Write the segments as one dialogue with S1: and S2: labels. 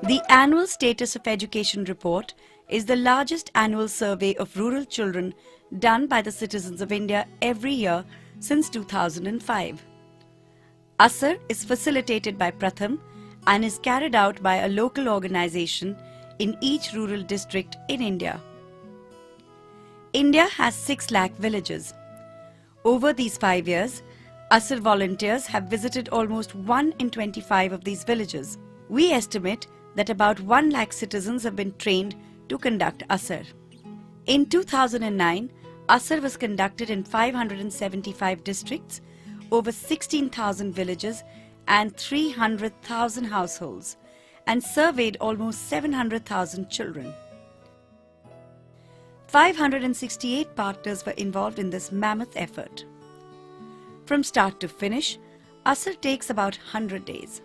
S1: The Annual Status of Education Report is the largest annual survey of rural children done by the citizens of India every year since 2005. ISR is facilitated by Pratham and is carried out by a local organization in each rural district in India. India has 6 lakh villages. Over these 5 years, ISR volunteers have visited almost 1 in 25 of these villages. We estimate that about 1 lakh citizens have been trained to conduct ISR. In 2009, ISR was conducted in 575 districts, over 16,000 villages and 300,000 households, and surveyed almost 700,000 children. 568 partners were involved in this mammoth effort. From start to finish, ISR takes about 100 days.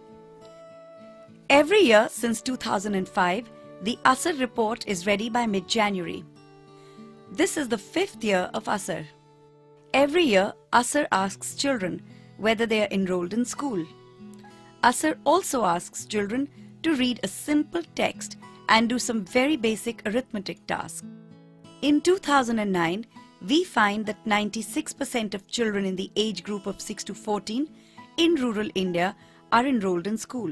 S1: Every year since 2005, the ISR report is ready by mid-January. This is the 5th year of ISR. Every year, ISR asks children whether they are enrolled in school. ISR also asks children to read a simple text and do some very basic arithmetic tasks. In 2009, we find that 96% of children in the age group of 6 to 14 in rural India are enrolled in school.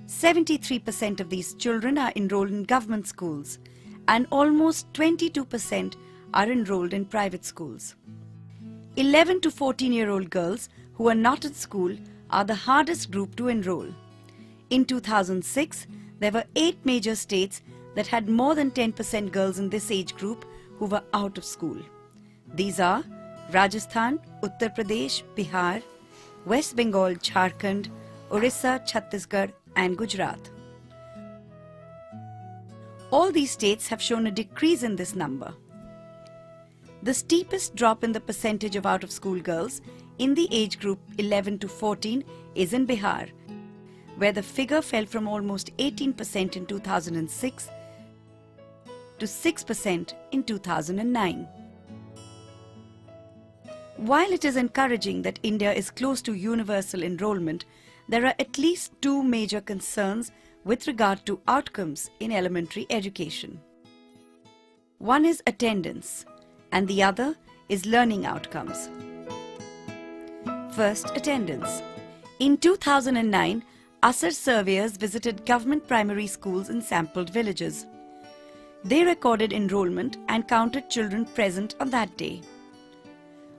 S1: 73% of these children are enrolled in government schools and almost 22% are enrolled in private schools. 11 to 14-year-old girls who are not at school are the hardest group to enroll. In 2006, there were 8 major states that had more than 10% girls in this age group who were out of school. These are Rajasthan, Uttar Pradesh, Bihar, West Bengal, Jharkhand, Orissa, Chhattisgarh and Gujarat. All these states have shown a decrease in this number. The steepest drop in the percentage of out-of-school girls in the age group 11 to 14 is in Bihar, where the figure fell from almost 18% in 2006 to 6% in 2009. While it is encouraging that India is close to universal enrollment, there are at least 2 major concerns with regard to outcomes in elementary education. One is attendance, and the other is learning outcomes. First, attendance. In 2009, ISR surveyors visited government primary schools in sampled villages. They recorded enrollment and counted children present on that day.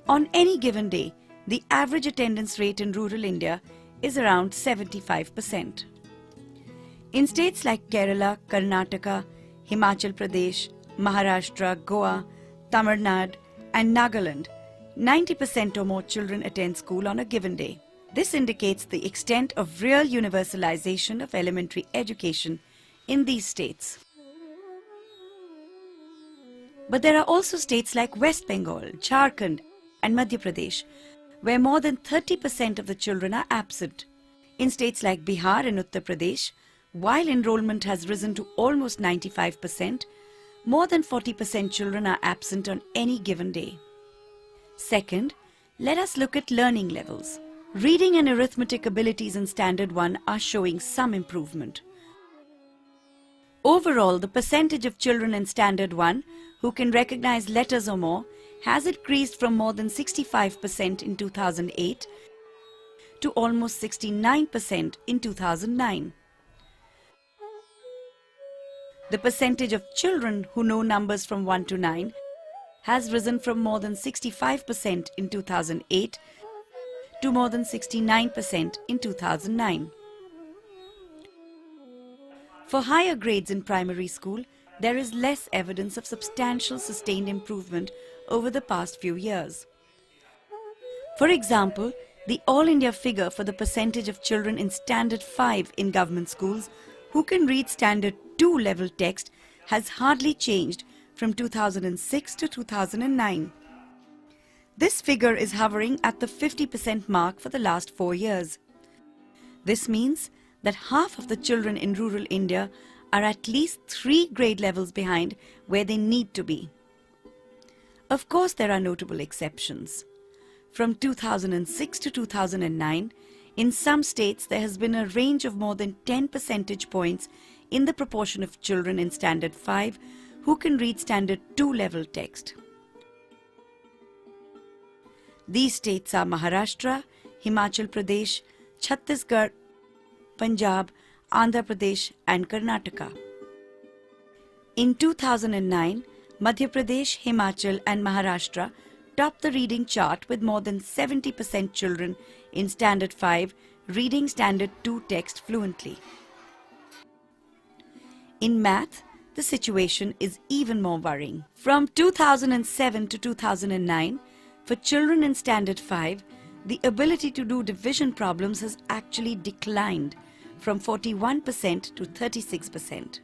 S1: On any given day, the average attendance rate in rural India is around 75%. In states like Kerala, Karnataka, Himachal Pradesh, Maharashtra, Goa, Tamil Nadu and Nagaland, 90% or more children attend school on a given day. This indicates the extent of real universalization of elementary education in these states. But there are also states like West Bengal, Jharkhand and Madhya Pradesh, where more than 30% of the children are absent. In states like Bihar and Uttar Pradesh, while enrollment has risen to almost 95%, more than 40% children are absent on any given day. Second, let us look at learning levels. Reading and arithmetic abilities in Standard 1 are showing some improvement. Overall, the percentage of children in Standard 1 who can recognize letters or more has increased from more than 65% in 2008 to almost 69% in 2009. The percentage of children who know numbers from 1 to 9 has risen from more than 65% in 2008 to more than 69% in 2009. For higher grades in primary school, there is less evidence of substantial sustained improvement over the past few years. For example, the All India figure for the percentage of children in Standard 5 in government schools who can read Standard 2 level text has hardly changed from 2006 to 2009. This figure is hovering at the 50% mark for the last 4 years. This means that half of the children in rural India are at least 3 grade levels behind where they need to be. Of course, there are notable exceptions. From 2006 to 2009, in some states there has been a range of more than 10 percentage points in the proportion of children in Standard 5 who can read Standard 2 level text. These states are Maharashtra, Himachal Pradesh, Chhattisgarh, Punjab, Andhra Pradesh and Karnataka. In 2009, Madhya Pradesh, Himachal and Maharashtra topped the reading chart with more than 70% children in Standard 5 reading Standard 2 text fluently. In math, the situation is even more worrying. From 2007 to 2009, for children in Standard 5, the ability to do division problems has actually declined from 41% to 36%.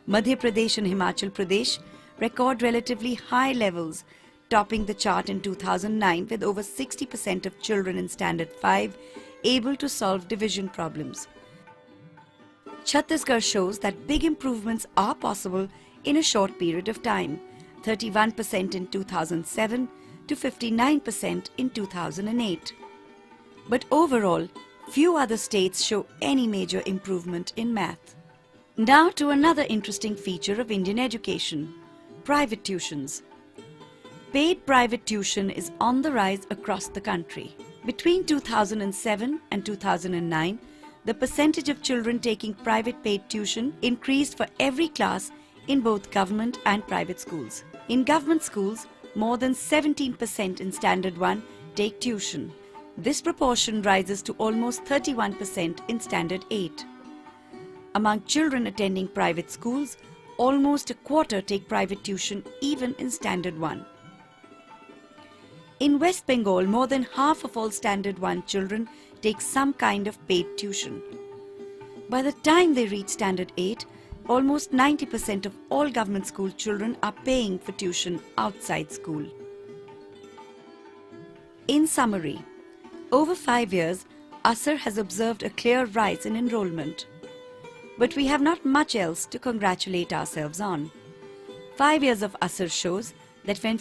S1: Madhya Pradesh and Himachal Pradesh record relatively high levels, topping the chart in 2009 with over 60% of children in Standard 5 able to solve division problems. Chhattisgarh shows that big improvements are possible in a short period of time, 31% in 2007 to 59% in 2008. But overall, few other states show any major improvement in math. Now to another interesting feature of Indian education, private tuitions. Paid private tuition is on the rise across the country. Between 2007 and 2009, the percentage of children taking private paid tuition increased for every class in both government and private schools. In government schools, more than 17% in Standard 1 take tuition. This proportion rises to almost 31% in Standard 8. Among children attending private schools, almost a quarter take private tuition even in Standard 1. In West Bengal, more than half of all Standard 1 children take some kind of paid tuition. By the time they reach Standard 8, almost 90% of all government school children are paying for tuition outside school. In summary, over 5 years, ISR has observed a clear rise in enrollment. But we have not much else to congratulate ourselves on. 5 years of ISR shows that when